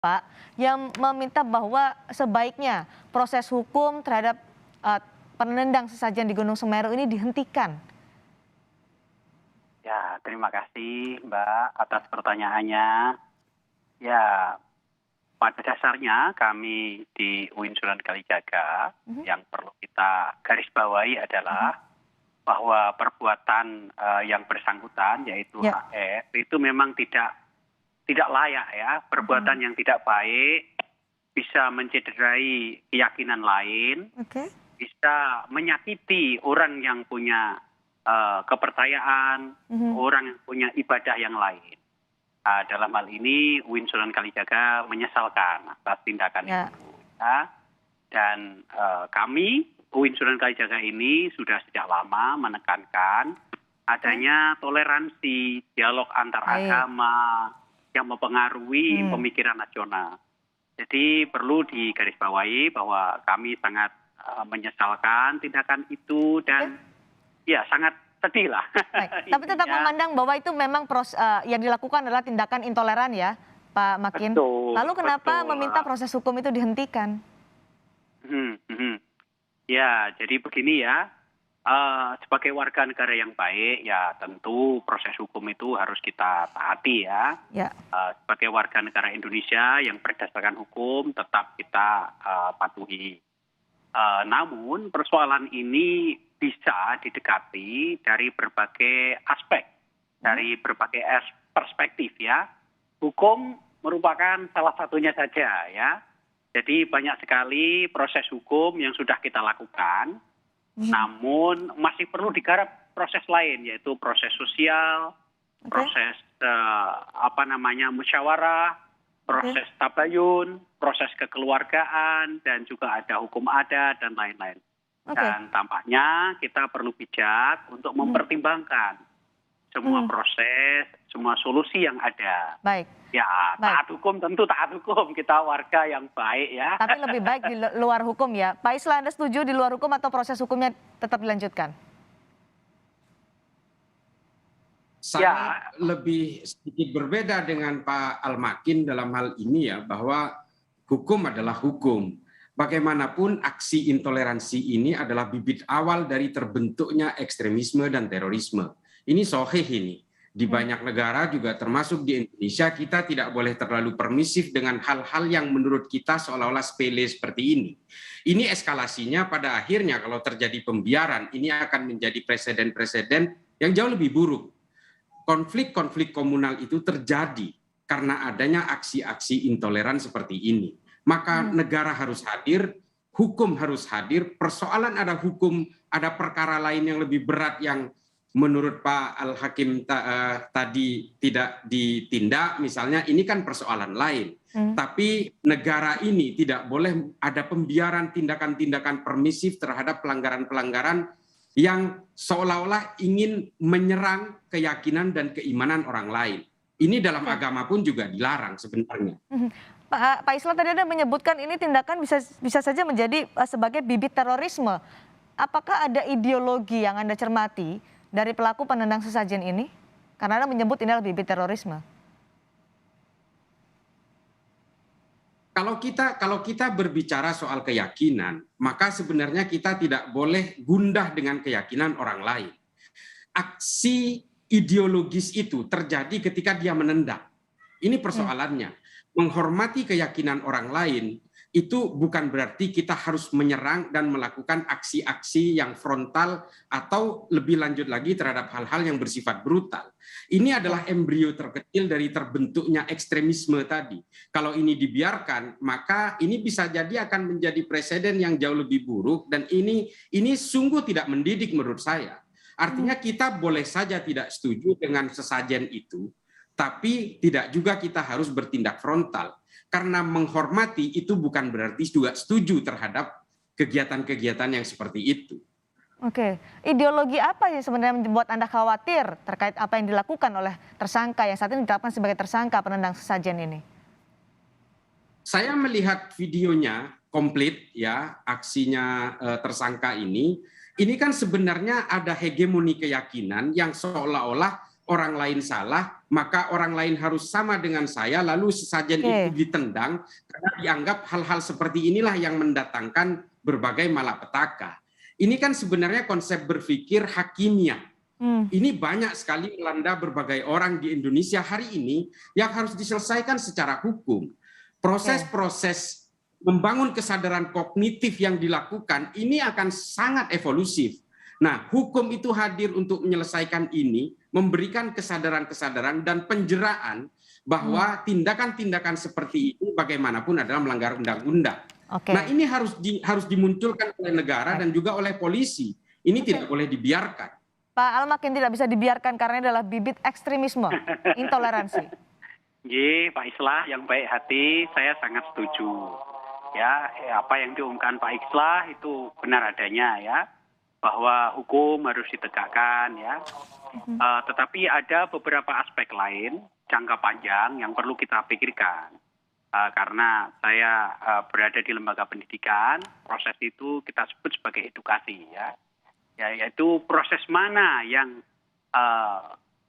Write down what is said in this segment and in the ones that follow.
Pak, yang meminta bahwa sebaiknya proses hukum terhadap penendang sesajen di Gunung Semeru ini dihentikan. Ya, terima kasih Mbak atas pertanyaannya. Ya, pada dasarnya kami di UIN Sunan Kalijaga yang perlu kita garis bawahi adalah bahwa perbuatan yang bersangkutan yaitu Ya, HF itu memang tidak layak ya, perbuatan yang tidak baik, bisa mencederai keyakinan lain, oke. bisa menyakiti orang yang punya kepercayaan, Mhm. orang yang punya ibadah yang lain. Dalam hal ini UIN Sunan Kalijaga menyesalkan atas tindakan Ya, itu. Ya. Dan kami UIN Sunan Kalijaga ini sudah sejak lama menekankan adanya toleransi, dialog antar baik. agama yang mempengaruhi pemikiran nasional. Jadi perlu digarisbawahi bahwa kami sangat menyesalkan tindakan itu dan ya sangat sedih lah. Baik, tapi tetap Intinya memandang bahwa itu memang yang dilakukan adalah tindakan intoleran ya, Pak Makin. betul, Lalu kenapa betul. meminta proses hukum itu dihentikan? Mhm, mhm. Ya, jadi begini ya, sebagai warga negara yang baik ya tentu proses hukum itu harus kita taati ya. Ya, Sebagai warga negara Indonesia yang berdasarkan hukum tetap kita patuhi. Namun persoalan ini bisa didekati dari berbagai aspek, dari berbagai perspektif ya. Hukum merupakan salah satunya saja ya. Jadi banyak sekali proses hukum yang sudah kita lakukan, namun masih perlu digarap proses lain yaitu proses sosial, oke. proses musyawarah, Oke. proses tabayun, proses kekeluargaan, dan juga ada hukum adat dan lain-lain. Oke. Dan tampaknya kita perlu bijak untuk mempertimbangkan semua Mhm. proses, semua solusi yang ada. Baik, Ya, baik. taat hukum tentu taat hukum, kita warga yang baik ya. Tapi lebih baik di luar hukum ya. Pak Islah, Anda setuju di luar hukum atau proses hukumnya tetap dilanjutkan? Ya, Saya lebih sedikit berbeda dengan Pak Almakin dalam hal ini ya, bahwa hukum adalah hukum. Bagaimanapun aksi intoleransi ini adalah bibit awal dari terbentuknya ekstremisme dan terorisme. Ini sahih ini. Di banyak negara juga termasuk di Indonesia kita tidak boleh terlalu permisif dengan hal-hal yang menurut kita seolah-olah sepele seperti ini. Ini eskalasinya pada akhirnya kalau terjadi pembiaran ini akan menjadi presiden-presiden yang jauh lebih buruk. Konflik-konflik komunal itu terjadi karena adanya aksi-aksi intoleran seperti ini. Maka negara harus hadir, hukum harus hadir, persoalan ada hukum, ada perkara lain yang lebih berat yang menurut Pak Al-Hakim tadi tidak ditindak, misalnya ini kan persoalan lain. Tapi negara ini tidak boleh ada pembiaran tindakan-tindakan permisif terhadap pelanggaran-pelanggaran yang seolah-olah ingin menyerang keyakinan dan keimanan orang lain. Ini dalam agama pun juga dilarang sebenarnya. Pak Islah tadi Anda menyebutkan ini tindakan bisa saja menjadi sebagai bibit terorisme. Apakah ada ideologi yang Anda cermati dari pelaku penendang sesajen ini? Karena Anda menyebut ini adalah bibit terorisme. Kalau kita berbicara soal keyakinan, maka sebenarnya kita tidak boleh gundah dengan keyakinan orang lain. Aksi ideologis itu terjadi ketika dia menendang. Ini persoalannya. Menghormati keyakinan orang lain itu bukan berarti kita harus menyerang dan melakukan aksi-aksi yang frontal atau lebih lanjut lagi terhadap hal-hal yang bersifat brutal. Ini adalah embrio terkecil dari terbentuknya ekstremisme tadi. Kalau ini dibiarkan, maka ini bisa jadi akan menjadi presiden yang jauh lebih buruk dan ini sungguh tidak mendidik menurut saya. Artinya kita boleh saja tidak setuju dengan sesajen itu, tapi tidak juga kita harus bertindak frontal. Karena menghormati itu bukan berarti juga setuju terhadap kegiatan-kegiatan yang seperti itu. Oke, ideologi apa yang sebenarnya membuat Anda khawatir terkait apa yang dilakukan oleh tersangka yang saat ini ditetapkan sebagai tersangka penendang sesajen ini? Saya melihat videonya komplit ya, aksinya tersangka ini kan sebenarnya ada hegemoni keyakinan yang seolah-olah orang lain salah, maka orang lain harus sama dengan saya, lalu sesajen itu ditendang, karena dianggap hal-hal seperti inilah yang mendatangkan berbagai malapetaka. Ini kan sebenarnya konsep berpikir hakimiyah. Ini banyak sekali melanda berbagai orang di Indonesia hari ini yang harus diselesaikan secara hukum. Proses-proses membangun kesadaran kognitif yang dilakukan ini akan sangat evolusif. Nah, hukum itu hadir untuk menyelesaikan ini, memberikan kesadaran-kesadaran dan penjeraan bahwa tindakan-tindakan seperti ini bagaimanapun adalah melanggar undang-undang. Nah, ini harus dimunculkan oleh negara dan juga oleh polisi. Ini tidak boleh dibiarkan. Pak Al-Makin, tidak bisa dibiarkan karena ini adalah bibit ekstremisme, intoleransi. Pak Islah yang baik hati, saya sangat setuju. Ya, apa yang diumumkan Pak Islah itu benar adanya ya, bahwa hukum harus ditegakkan ya. Tetapi ada beberapa aspek lain jangka panjang yang perlu kita pikirkan. Karena saya berada di lembaga pendidikan, proses itu kita sebut sebagai edukasi ya. Yaitu proses mana yang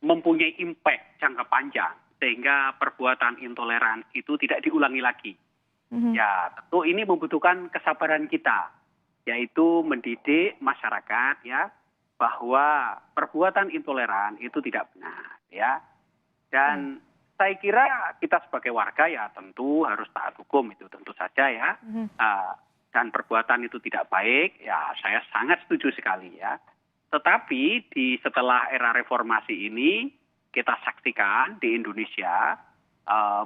mempunyai impact jangka panjang sehingga perbuatan intoleransi itu tidak diulangi lagi. Ya, tentu ini membutuhkan kesabaran kita, yaitu mendidik masyarakat ya bahwa perbuatan intoleran itu tidak benar ya. Dan saya kira kita sebagai warga ya tentu harus taat hukum, itu tentu saja ya. Dan perbuatan itu tidak baik, ya saya sangat setuju sekali ya. Tetapi setelah era reformasi ini kita saksikan di Indonesia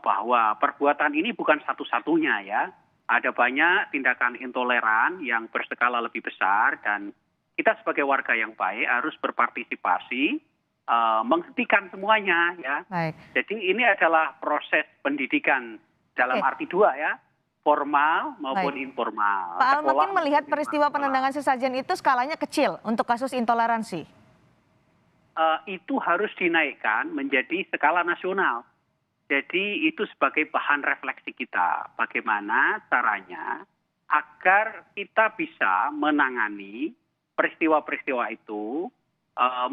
bahwa perbuatan ini bukan satu-satunya ya. Ada banyak tindakan intoleran yang berskala lebih besar dan kita sebagai warga yang baik harus berpartisipasi, menghentikan semuanya ya. Jadi ini adalah proses pendidikan dalam arti dua ya. Formal maupun informal. Pak Al-Makin melihat peristiwa penendangan sesajen itu skalanya kecil untuk kasus intoleransi? Itu harus dinaikkan menjadi skala nasional. Jadi itu sebagai bahan refleksi kita. Bagaimana caranya agar kita bisa menangani peristiwa-peristiwa itu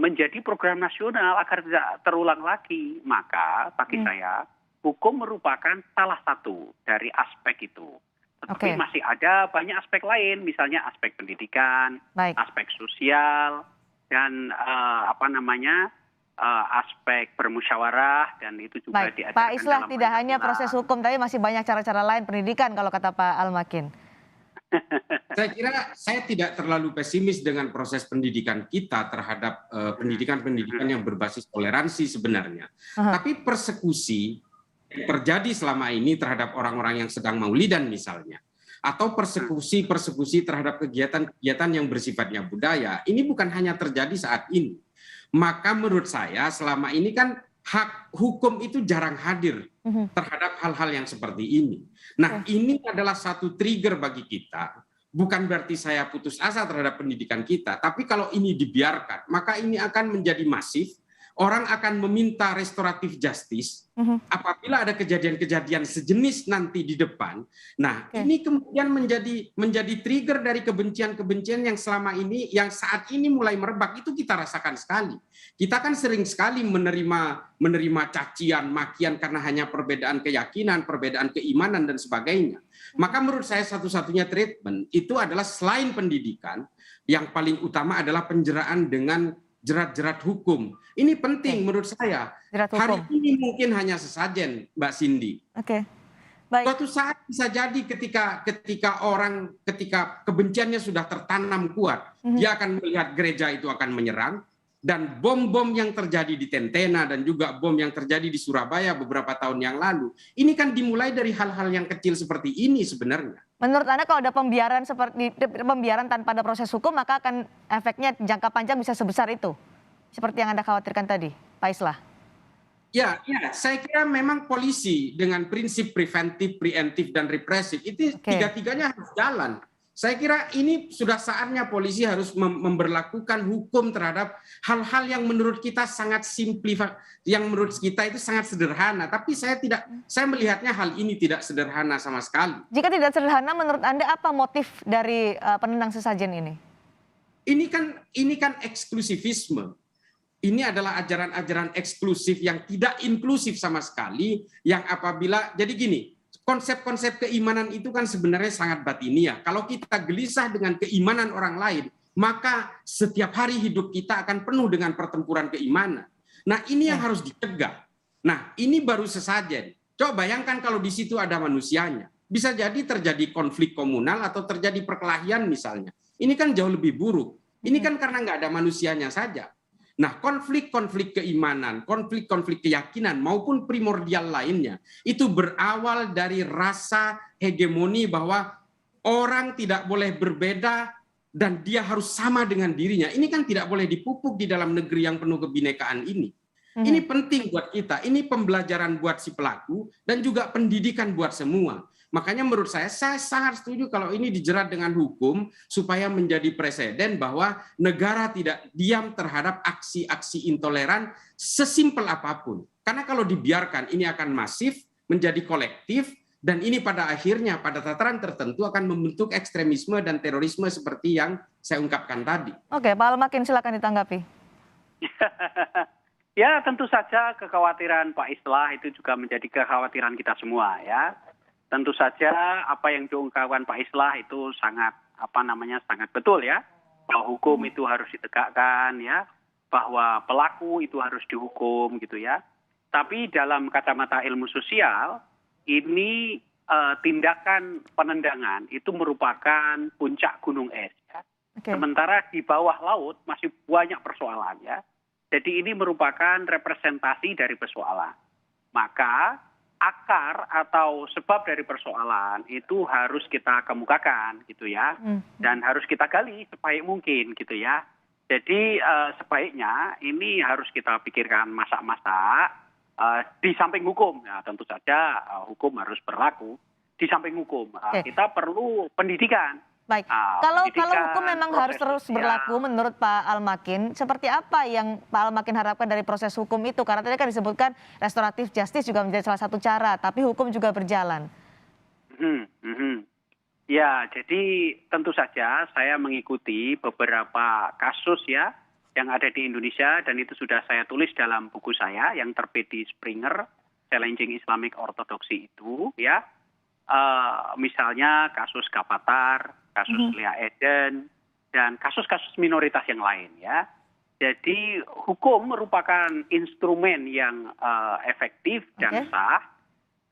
menjadi program nasional agar tidak terulang lagi. Maka bagi saya, hukum merupakan salah satu dari aspek itu. Tetapi masih ada banyak aspek lain, misalnya aspek pendidikan, aspek sosial, dan aspek bermusyawarah, dan itu juga diajarkan. Pak Islah, tidak hanya proses hukum, tapi masih banyak cara-cara lain pendidikan kalau kata Pak Al-Makin. Saya kira saya tidak terlalu pesimis dengan proses pendidikan kita terhadap pendidikan-pendidikan yang berbasis toleransi sebenarnya. Tapi persekusi terjadi selama ini terhadap orang-orang yang sedang maulidan misalnya, atau persekusi terhadap kegiatan-kegiatan yang bersifatnya budaya, ini bukan hanya terjadi saat ini. Maka menurut saya selama ini kan hak hukum itu jarang hadir terhadap hal-hal yang seperti ini. Nah, ini adalah satu trigger bagi kita. Bukan berarti saya putus asa terhadap pendidikan kita, tapi kalau ini dibiarkan, maka ini akan menjadi masif. Orang akan meminta restoratif justice apabila ada kejadian-kejadian sejenis nanti di depan. Nah, ini kemudian menjadi trigger dari kebencian-kebencian yang selama ini, yang saat ini mulai merebak, itu kita rasakan sekali. Kita kan sering sekali menerima cacian, makian karena hanya perbedaan keyakinan, perbedaan keimanan dan sebagainya. Maka menurut saya satu-satunya treatment itu adalah selain pendidikan, yang paling utama adalah penjeraan dengan jerat-jerat hukum. Ini penting menurut saya. Hari ini mungkin hanya sesajen, Mbak Cindy. Baik. Suatu saat bisa jadi ketika kebenciannya sudah tertanam kuat, dia akan melihat gereja itu akan menyerang, dan bom-bom yang terjadi di Tentena dan juga bom yang terjadi di Surabaya beberapa tahun yang lalu, ini kan dimulai dari hal-hal yang kecil seperti ini sebenarnya. Menurut Anda kalau ada pembiaran tanpa ada proses hukum, maka akan efeknya jangka panjang bisa sebesar itu, seperti yang Anda khawatirkan tadi, Pak Islah? Ya, saya kira memang polisi dengan prinsip preventif, preemptif, dan represif itu tiga-tiganya harus jalan. Saya kira ini sudah saatnya polisi harus memberlakukan hukum terhadap hal-hal yang menurut kita sangat yang menurut kita itu sangat sederhana. Tapi saya melihatnya hal ini tidak sederhana sama sekali. Jika tidak sederhana, menurut Anda apa motif dari penendang sesajen ini? Ini kan eksklusivisme. ini adalah ajaran-ajaran eksklusif yang tidak inklusif sama sekali, yang apabila, jadi gini, konsep-konsep keimanan itu kan sebenarnya sangat batiniah. Kalau kita gelisah dengan keimanan orang lain, maka setiap hari hidup kita akan penuh dengan pertempuran keimanan. Nah, ini yang harus dicegah. Nah, ini baru sesajen. Coba bayangkan kalau di situ ada manusianya. Bisa jadi terjadi konflik komunal atau terjadi perkelahian misalnya. Ini kan jauh lebih buruk. Ini kan karena nggak ada manusianya saja. Nah, konflik-konflik keimanan, konflik-konflik keyakinan maupun primordial lainnya itu berawal dari rasa hegemoni bahwa orang tidak boleh berbeda dan dia harus sama dengan dirinya. Ini kan tidak boleh dipupuk di dalam negeri yang penuh kebinekaan ini. Ini penting buat kita, ini pembelajaran buat si pelaku dan juga pendidikan buat semua. Makanya menurut saya sangat setuju kalau ini dijerat dengan hukum supaya menjadi presiden bahwa negara tidak diam terhadap aksi-aksi intoleran sesimpel apapun. Karena kalau dibiarkan ini akan masif, menjadi kolektif, dan ini pada akhirnya pada tataran tertentu akan membentuk ekstremisme dan terorisme seperti yang saya ungkapkan tadi. Oke, Pak Al-Makin silakan ditanggapi. Ya, tentu saja kekhawatiran Pak Islah itu juga menjadi kekhawatiran kita semua ya. Tentu saja apa yang diungkapkan Pak Islah itu sangat sangat betul ya. Bahwa hukum itu harus ditegakkan ya, bahwa pelaku itu harus dihukum gitu ya. Tapi dalam kacamata ilmu sosial ini tindakan penendangan itu merupakan puncak gunung es ya. Sementara di bawah laut masih banyak persoalan ya. Jadi ini merupakan representasi dari persoalan. Maka akar atau sebab dari persoalan itu harus kita kemukakan gitu ya. Dan harus kita gali sebaik mungkin gitu ya. Jadi sebaiknya ini harus kita pikirkan masak-masak di samping hukum. Ya, tentu saja hukum harus berlaku di samping hukum. Kita perlu pendidikan. Baik, kalau hukum memang harus terus berlaku menurut Pak Al-Makin, seperti apa yang Pak Al-Makin harapkan dari proses hukum itu? Karena tadi kan disebutkan restoratif justice juga menjadi salah satu cara, tapi hukum juga berjalan. Ya, jadi tentu saja saya mengikuti beberapa kasus ya yang ada di Indonesia dan itu sudah saya tulis dalam buku saya yang terbit di Springer, Challenging Islamic Orthodoxy itu ya. Misalnya kasus Kapatar, kasus Lea Eden, dan kasus-kasus minoritas yang lain ya. Jadi hukum merupakan instrumen yang efektif dan sah,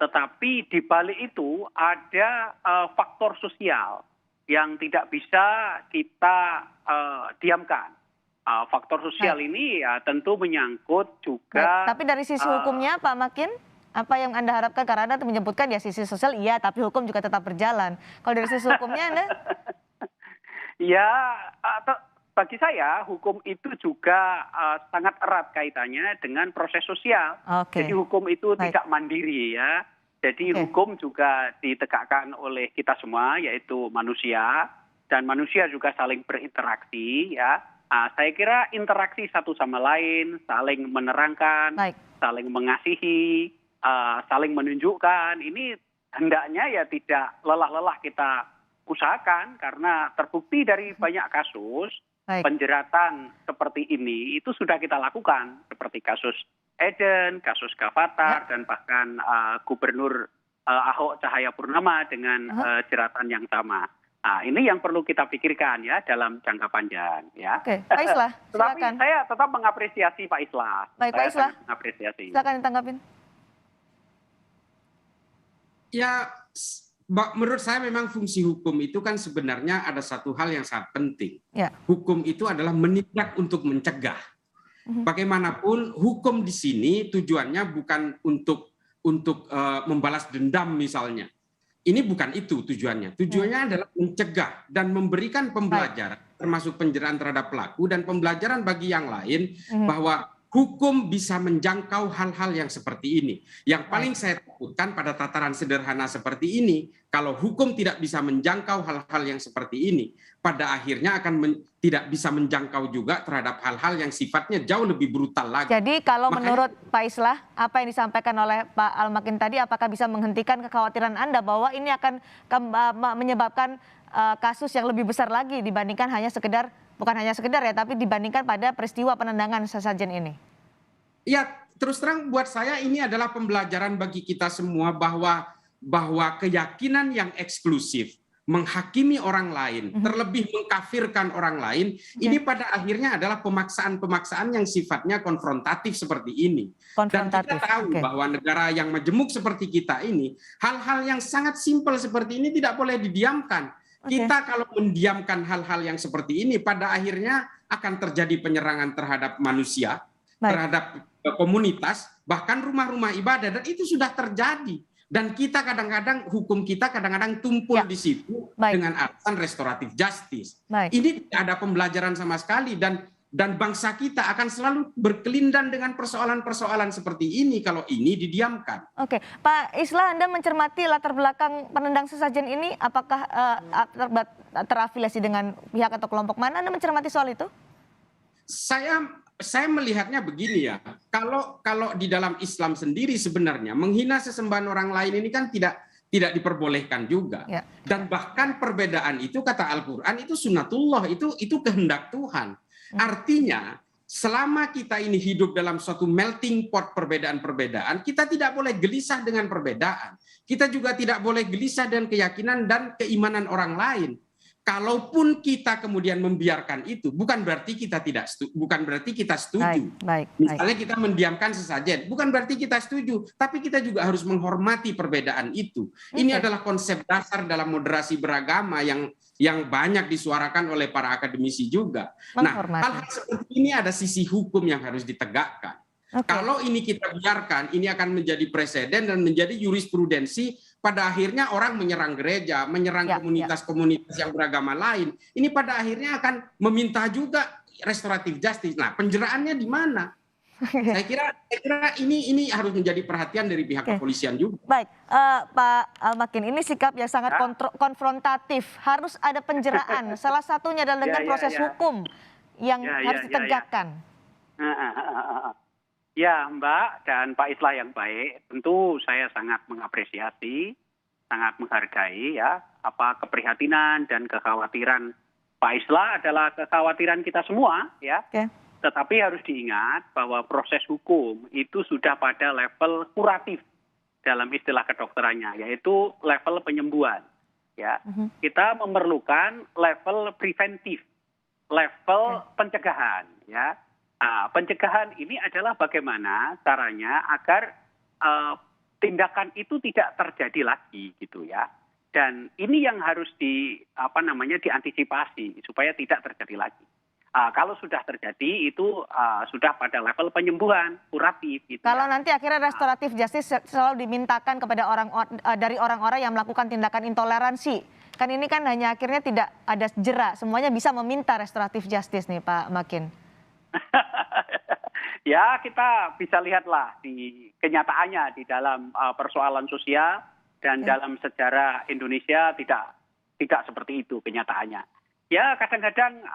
tetapi di balik itu ada faktor sosial yang tidak bisa kita diamkan. Faktor sosial ini ya tentu menyangkut juga. Tapi dari sisi hukumnya Pak Makin, apa yang Anda harapkan? Karena Anda menyebutkan ya sisi sosial iya, tapi hukum juga tetap berjalan. Kalau dari sisi hukumnya Anda? Ya, bagi saya hukum itu juga sangat erat kaitannya dengan proses sosial. Jadi hukum itu tidak mandiri ya. Jadi hukum juga ditegakkan oleh kita semua yaitu manusia dan manusia juga saling berinteraksi ya. Saya kira interaksi satu sama lain, saling menerangkan, saling mengasihi, saling menunjukkan, ini hendaknya ya tidak lelah-lelah kita usahakan karena terbukti dari banyak kasus penjeratan seperti ini itu sudah kita lakukan seperti kasus Eden, kasus Kapatar dan bahkan Gubernur Ahok Cahayapurnama dengan jeratan yang sama. Ini yang perlu kita pikirkan ya dalam jangka panjang ya. Pak Islah, silakan. Tetapi saya tetap mengapresiasi Pak Islah. Baik, Pak Islah. Mengapresiasi. Silakan ditanggapin. Ya, menurut saya memang fungsi hukum itu kan sebenarnya ada satu hal yang sangat penting. Hukum itu adalah menindak untuk mencegah. Bagaimanapun hukum di sini tujuannya bukan untuk membalas dendam misalnya. Ini bukan itu tujuannya. Tujuannya adalah mencegah dan memberikan pembelajaran termasuk penjeraan terhadap pelaku dan pembelajaran bagi yang lain bahwa hukum bisa menjangkau hal-hal yang seperti ini. Yang paling saya takutkan pada tataran sederhana seperti ini, kalau hukum tidak bisa menjangkau hal-hal yang seperti ini, pada akhirnya akan tidak bisa menjangkau juga terhadap hal-hal yang sifatnya jauh lebih brutal lagi. Jadi kalau menurut Pak Islah, apa yang disampaikan oleh Pak Al-Makin tadi, apakah bisa menghentikan kekhawatiran Anda bahwa ini akan menyebabkan kasus yang lebih besar lagi dibandingkan hanya sekedar Bukan hanya sekedar ya, tapi dibandingkan pada peristiwa penendangan sesajen ini. Ya, terus terang buat saya ini adalah pembelajaran bagi kita semua bahwa keyakinan yang eksklusif, menghakimi orang lain, terlebih mengkafirkan orang lain, ini pada akhirnya adalah pemaksaan-pemaksaan yang sifatnya konfrontatif seperti ini. Dan kita Konfrontatif. tahu bahwa negara yang majemuk seperti kita ini, hal-hal yang sangat simpel seperti ini tidak boleh didiamkan. Kita kalau mendiamkan hal-hal yang seperti ini, pada akhirnya akan terjadi penyerangan terhadap manusia, terhadap komunitas, bahkan rumah-rumah ibadah, dan itu sudah terjadi. Dan kita kadang-kadang, hukum kita kadang-kadang tumpul di situ dengan alasan restoratif justice. Ini tidak ada pembelajaran sama sekali, dan bangsa kita akan selalu berkelindan dengan persoalan-persoalan seperti ini kalau ini didiamkan. Oke, Pak Islah, Anda mencermati latar belakang penendang sesajen ini, apakah terafiliasi dengan pihak atau kelompok mana? Anda mencermati soal itu? Saya melihatnya begini ya, kalau di dalam Islam sendiri sebenarnya menghina sesembahan orang lain ini kan tidak diperbolehkan juga. Dan bahkan perbedaan itu, kata Al-Quran, itu sunnatullah, itu kehendak Tuhan. Artinya selama kita ini hidup dalam suatu melting pot perbedaan-perbedaan, kita tidak boleh gelisah dengan perbedaan. Kita juga tidak boleh gelisah dengan keyakinan dan keimanan orang lain. Kalaupun kita kemudian membiarkan itu, bukan berarti kita setuju. Misalnya kita mendiamkan sesajen, bukan berarti kita setuju, tapi kita juga harus menghormati perbedaan itu. Ini adalah konsep dasar dalam moderasi beragama yang banyak disuarakan oleh para akademisi juga. Nah, hal-hal seperti ini ada sisi hukum yang harus ditegakkan. Kalau ini kita biarkan, ini akan menjadi presiden dan menjadi jurisprudensi. Pada akhirnya orang menyerang gereja, menyerang komunitas-komunitas yang beragama lain. Ini pada akhirnya akan meminta juga restoratif justice. Nah, penjeraannya di mana? Saya kira ini harus menjadi perhatian dari pihak kepolisian juga. Baik, Pak Al-Makin, ini sikap yang sangat konfrontatif. Harus ada penjeraan. Salah satunya adalah dengan proses hukum yang harus ditegakkan. Ya, Mbak dan Pak Islah yang baik, tentu saya sangat mengapresiasi, sangat menghargai ya keprihatinan dan kekhawatiran Pak Islah adalah kekhawatiran kita semua ya. Tetapi harus diingat bahwa proses hukum itu sudah pada level kuratif dalam istilah kedokterannya, yaitu level penyembuhan. Ya, kita memerlukan level preventif, level pencegahan ya. Pencegahan ini adalah bagaimana caranya agar tindakan itu tidak terjadi lagi gitu ya. Dan ini yang harus diantisipasi supaya tidak terjadi lagi. Kalau sudah terjadi itu sudah pada level penyembuhan kuratif gitu. Kalau nanti akhirnya restoratif justice selalu dimintakan kepada dari orang-orang yang melakukan tindakan intoleransi. Kan ini kan hanya akhirnya tidak ada jera, semuanya bisa meminta restoratif justice nih Pak Makin. Ya, kita bisa lihatlah di kenyataannya di dalam persoalan sosial dan dalam sejarah Indonesia tidak seperti itu kenyataannya. Ya, kadang-kadang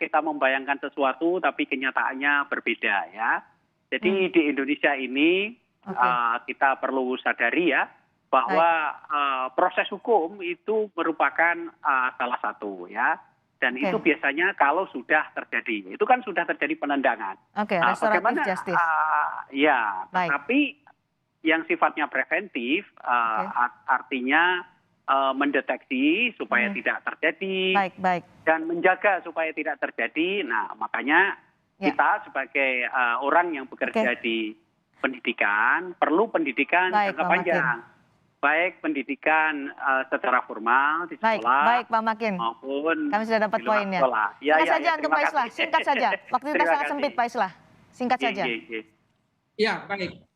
kita membayangkan sesuatu tapi kenyataannya berbeda ya. Jadi di Indonesia ini kita perlu sadari ya bahwa proses hukum itu merupakan salah satu ya. Dan itu biasanya kalau sudah terjadi, itu kan sudah terjadi penendangan. Restoratif justice. Tapi yang sifatnya preventif, artinya mendeteksi supaya tidak terjadi, dan menjaga supaya tidak terjadi. Nah, makanya kita sebagai orang yang bekerja di pendidikan, perlu pendidikan jangka panjang. Baik pendidikan secara formal di sekolah Pak Makin, maupun kami sudah dapat poinnya. Singkat saja untuk Pak Islah, singkat saja. Waktu kita sangat sempit Pak Islah, singkat saja. Ya, baik.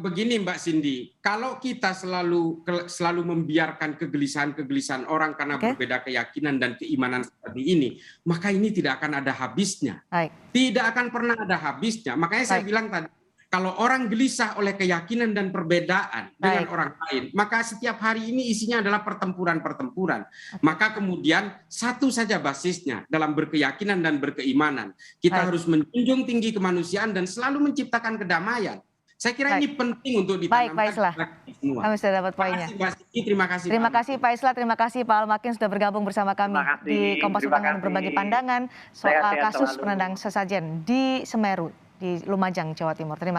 Begini Mbak Cindy, kalau kita selalu membiarkan kegelisahan orang karena berbeda keyakinan dan keimanan seperti ini, maka ini tidak akan ada habisnya. Tidak akan pernah ada habisnya. Makanya saya bilang tadi, kalau orang gelisah oleh keyakinan dan perbedaan dengan orang lain, maka setiap hari ini isinya adalah pertempuran-pertempuran. Maka kemudian satu saja basisnya dalam berkeyakinan dan berkeimanan. Kita harus menjunjung tinggi kemanusiaan dan selalu menciptakan kedamaian. Saya kira ini penting untuk Baik, Pak ditanamkan Islah. kepada kita semua. Kami sudah dapat Terima poinnya. kasih Mbak Siti, terima kasih. Terima kasih Pak Islah, terima kasih Pak Al-Makin sudah bergabung bersama kami Terima kasih, di Kompas terima Petang dengan kasih. berbagi pandangan soal Sehat-sehat kasus selalu. penendang sesajen di Semeru, di Lumajang, Jawa Timur. Terima